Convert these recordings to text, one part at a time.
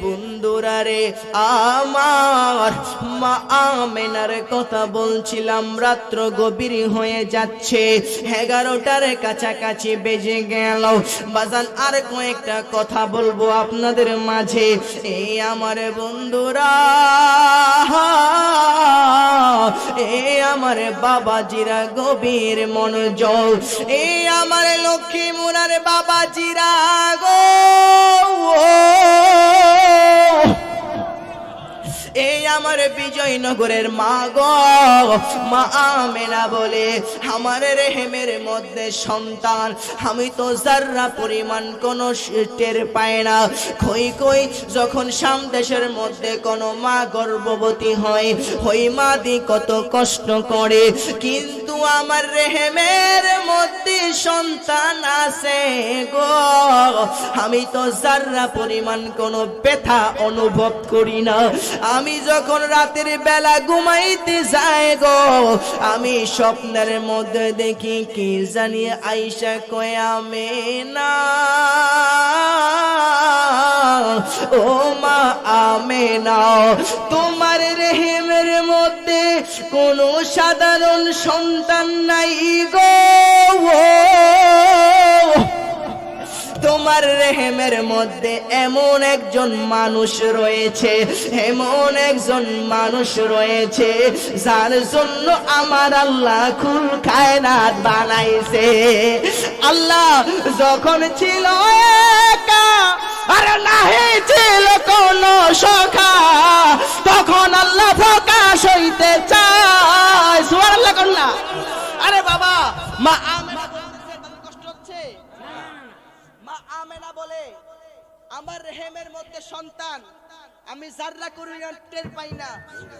বন্ধুরা রে, আমার মা আমেনার কথা বলছিলাম। রাত্র গভীর হয়ে যাচ্ছে, 11টার কাছাকাছি বেজে গেল। বাজান আর কয়েকটা কথা বলবো আপনাদের মাঝে। এই আমার বন্ধুরা, এই আমার বাবাজিরা গভীর মনোযোগ, এই আমার লক্ষ্মী মুরার বাবাজিরা গো, এই আমার বিজয়নগরের মা গো, মা আমেনা বলে আমার রেহেমের মধ্যে সন্তান, আমি তো যারা পরিমাণ কোনো টের পাই না। কই কই যখন সামদেশের মধ্যে কোনো মা গর্ভবতী হয়, ওই মা দি কত কষ্ট করে, কিন্তু আমার রেহেমের মধ্যে সন্তান আছে গো, আমি তো যারা পরিমাণ কোনো ব্যথা অনুভব করি না। আমি যখন রাতের বেলা ঘুমাইতে যাই গো, আমি স্বপ্নের মধ্যে দেখি কি জানি আয়েশা কয় আমেনা, ও মা আমেনা, তোমার রেহেমের মধ্যে কোনো সাধারণ সন্তান নাই গো, তোমার রেহেমের মধ্যে এমন একজন মানুষ রয়েছে, এমন একজন মানুষ রয়েছে যার জন্য আমার আল্লাহ কুল কায়নাত বানাইছে। আল্লাহ যখন ছিল একা আর নাহি ছিল কোন সখা, তখন আল্লাহ প্রকাশ হইতে চায়। সুবহানাল্লাহ কন্যা। আরে বাবা, মা আমেনা বলতেছে তার কষ্ট হচ্ছে। মা আমেনা বলে আমার রেহেমের মধ্যে সন্তান, আমি যাররা করি না টের পাই না,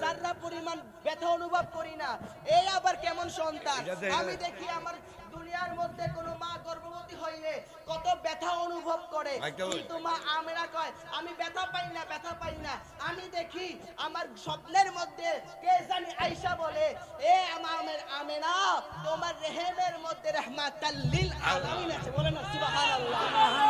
যাররা পরিমাণ ব্যথা অনুভব করি না। এই আবার কেমন সন্তান? আমি দেখি আমার দুনিয়ার মধ্যে কোনো মা গর্ভবতী হইলে কত ব্যথা অনুভব করে, কিন্তু মা আমেনা কয় আমি ব্যথা পাই না, ব্যথা পাই না। আমি দেখি আমার স্বপ্নের মধ্যে কে জানি আয়েশা বলে, এ আমার আমেনা, তোমার রেহেমের মধ্যে রাহমাতাল লিল আলামিন আছে। বলে না সুবহানাল্লাহ।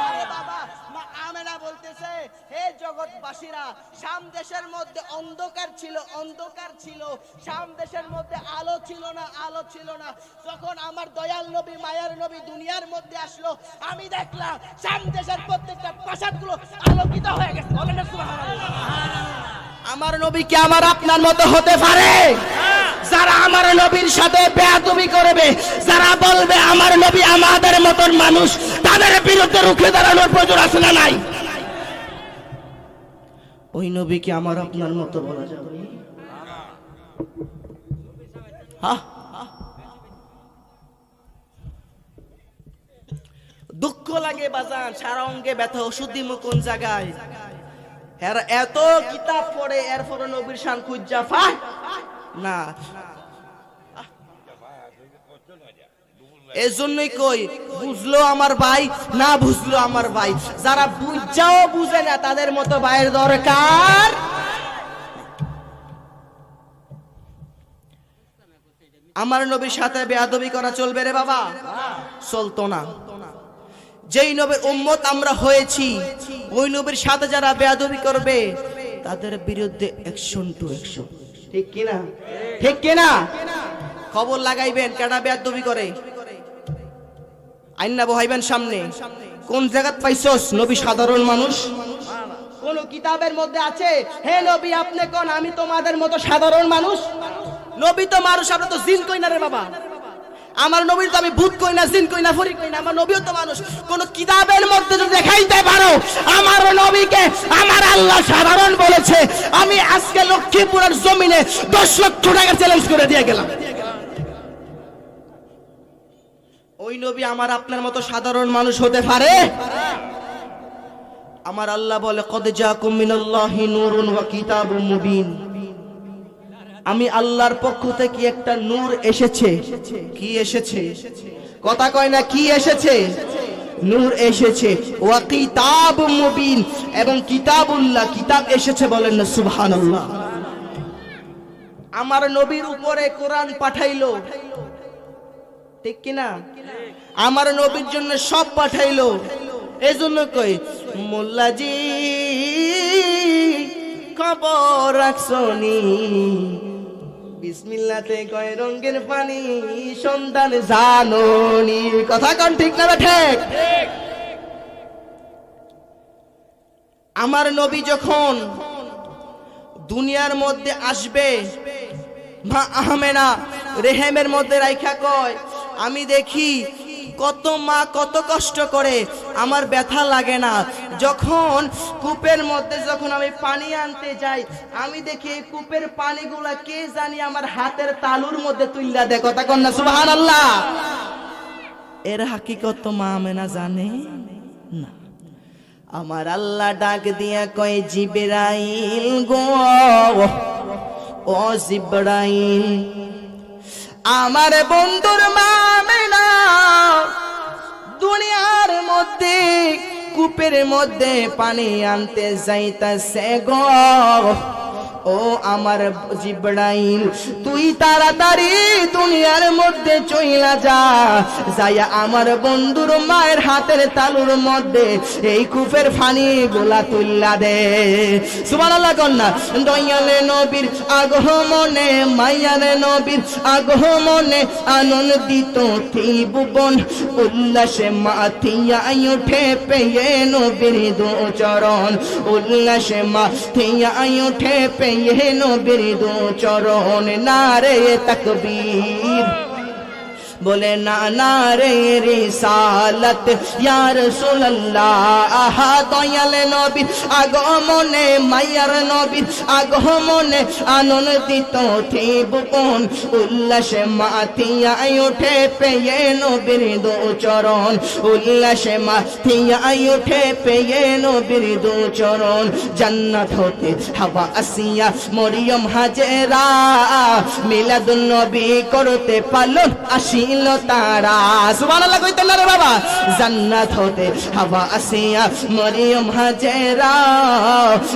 আরে বাবা, মা আমেনা বলতেছে, হে জগৎবাসীরা, শাম দেশের মধ্যে অন্ধকার ছিল, অন্ধকার ছিল, শাম দেশের মধ্যে আলো ছিল না, আলো ছিল না। যখন আমার দয়াল নবী, মায়ার নবী দুনিয়ার মধ্যে আসলো, আমি দেখলাম শাম দেশের প্রত্যেকটা প্রাসাদগুলো আলোকিত হয়ে গেছে। বলেন না সুবহানাল্লাহ। আমার নবী কি আমার আপনার মতো হতে পারে? যারা আমার নবীর সাথে বেয়াদবি করবে, যারা বলবে আমার নবী আমাদের মতন মানুষ, তাদের বিরুদ্ধে রুখে দাঁড়ানোর প্রয়োজন আছে না নাই? ওই নবী কি আমার আপনার মতো বলা যাবে? দুঃখ লাগে বাজান, সারা অঙ্গে ব্যথা, ওষুধ দিমু কোন জায়গায়? এত কিতাব পড়ে এরপরে নবীর শান খুঁজা পায় না। এজন্যই কই, বুঝলো আমার ভাই, না বুঝলো আমার ভাই, যারা বুঝাও বুঝে না তাদের মতো ভাইয়ের দরকার। আমার নবীর সাথে বেয়াদবি করা চলবে রে বাবা? চলতো না। যেই নবীর উম্মত আমরা হয়েছি, ওই নবীর সাথে যারা বেয়াদবি করবে তাদের বিরুদ্ধে অ্যাকশন টু অ্যাকশন। ঠিক কিনা? ঠিক কিনা? খবর লাগাইবেন কেডা বেয়াদবি করে, আইনা বহাইবেন সামনে। কোন জায়গাত পাইছস নবী সাধারণ মানুষ? কোন কিতাবের মধ্যে আছে হে নবী আপনি কোন আমি তোমাদের মতো সাধারণ মানুষ? নবী তো মানুষ, আমরা তো জিন কই না রে বাবা। আমার নবীর তো আমি ভূত কই না, জিন কই না, ফরিক কই না, আমার নবীও তো মানুষ। কোন কিতাবের মধ্যে যদি দেখাইতে পারো আমার নবীকে আমার আল্লাহ সাধারণ বলেছে, আমি আজকে লক্ষ্মীপুরের জমিনে 10 লক্ষ টাকা চ্যালেঞ্জ করে দিয়ে গেলাম। ওই নবী আমার আপনার মতো সাধারণ মানুষ হতে পারে? আমার আল্লাহ বলে কদ জাকুম মিনাল্লাহি নূরুন ওয়া কিতাবুম মুবিন, আমি আল্লাহর পক্ষ থেকে একটা নূর এসেছে। কি এসেছে? কথা কয় না, কি এসেছে? নূর এসেছে। ওয়া কিতাবুম মুবিন, এবং কিতাবুল্লাহ, কিতাব এসেছে। বলেন না সুবহানাল্লাহ। আমার নবীর উপরে কোরআন পাঠাইলো, ঠিক কিনা? আমার নবীর জন্য সব পাঠাইলো। এজন্য কই মোল্লাজি খবর রাখছনি বিসমিল্লাতে কয় রঙের পানি সন্তান জাননি কথা কোন ঠিক না ঠিক আমার নবী যখন দুনিয়ার মধ্যে আসবে মা আহমেনা রেহেমের মধ্যে রাইখা কয় আমি দেখি কত মা কত কষ্ট করে আমার ব্যথা লাগে না যখন কূপের মধ্যে যখন আমি পানি আনতে যাই আমি দেখি এই কূপের পানিগুলা কে জানি আমার হাতের তালুর মধ্যে তুইলা দেয় কথা কন না সুবহানাল্লাহ এর হাকিকত তো মা আমেনা জানে না আমার আল্লাহ ডাক দিয়া কয় জিবরাইল গো ও জিবরাইল আমার বন্ধুর মা আমেনা দুনিয়ার মধ্যে কূপের মধ্যে পানি আনতে যাইতাছে গো ও আমার জিবরাইল তুই তাড়াতাড়ি দুনিয়ার মধ্যে চইলা যা যাইয়া আমার বন্ধুর মায়ের হাতের তালুর মধ্যে এই কূপের পানি গোলা তুইলা দে সুবহানাল্লাহ কন্যা দয়ালে নবীর আগমনে মায়ার নবীর আগমনে আনন্দিত ত্রিভুবন উল্লাসে মাথিয়া উঠে পেয়ে নবীর দু চরণ উল্লাসে মাথিয়া উঠে পেয়ে ये नबीर दो चरण नारे तकबीर बोले ना नारे रिसालत या রাসূলুল্লাহ দয়াল নবী আগমনে মায়ার নবী আগমনে আনন্দিত ত্রিভুবন উল্লাসে মাথিয়া উঠে পেয়ে নবীর দু চরণ উল্লাসে মাথিয়া উঠে পেয়ে নবীর দু চরণ জান্নাত হতে হাওয়া আসিয়া মরিয়ম হাজেরা মিলাদুন নবী করতে পালন আসি তারা সুবহানাল্লাহ কইতেন না রে বাবা জান্নাত হতে হাওয়া আসিয়া মরিয়ম হাজেরা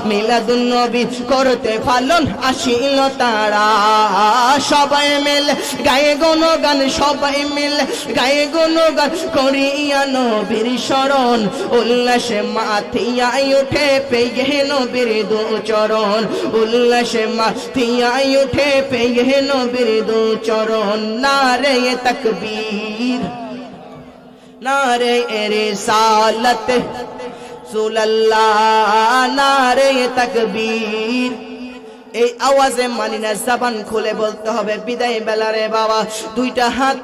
মিলাদুন নবী করতে পালন আসিল তারা সবাই মিলে গায়ে গুণগান সবাই মিলে গায়ে গুণগান করিয়া নবীর শরণ উল্লাসে মাথিয়া উঠে পেয়ে নবীর দু চরণ উল্লাসে মাথিয়া উঠে পেয়ে নবীর দু চরণ নারে तकबीर नारे रिसालत रसूलुल्लाह नारे तकबीर এই আওয়াজে মানি না জবান খুলে বলতে হবে বিদায় বেলা রে বাবা দুইটা হাত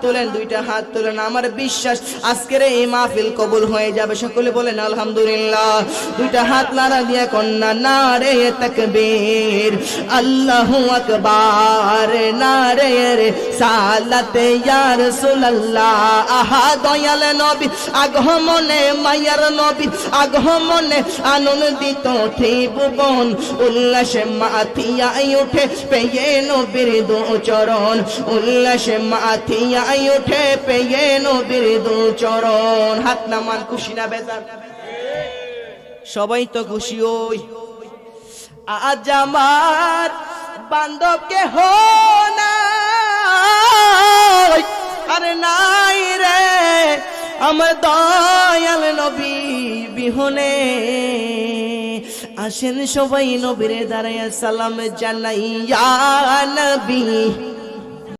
তোলেন আমার বিশ্বাস আজকের এই মাহফিল কবুল হয়ে যাবে সকলে বলেন আলহামদুলিল্লাহ দুইটা হাত নাড়া দিয়ে কন্যা নারে তাকবীর আল্লাহু আকবার নারে রিসালাত ইয়া রাসূলুল্লাহ দয়াল নবী আগমনে মায়ার নবী আগমনে আনন্দিত ত্রিভুবন উল্লাসে মাথিয়া উঠে পেয়ে নবীর দু চরণ উল্লাসে মাথিয়া উঠে পেয়ে নবীর দু চরণ হাত নামান খুশি না বেজার সবাই তো খুশি ওই আজ আমার বান্ধবকে হো না আরে নাই রে আমার দয়াল নবী বিহনে আসেন সবাই নবীরে দাঁড়াইয়া সালাম জানাই ইয়া নবী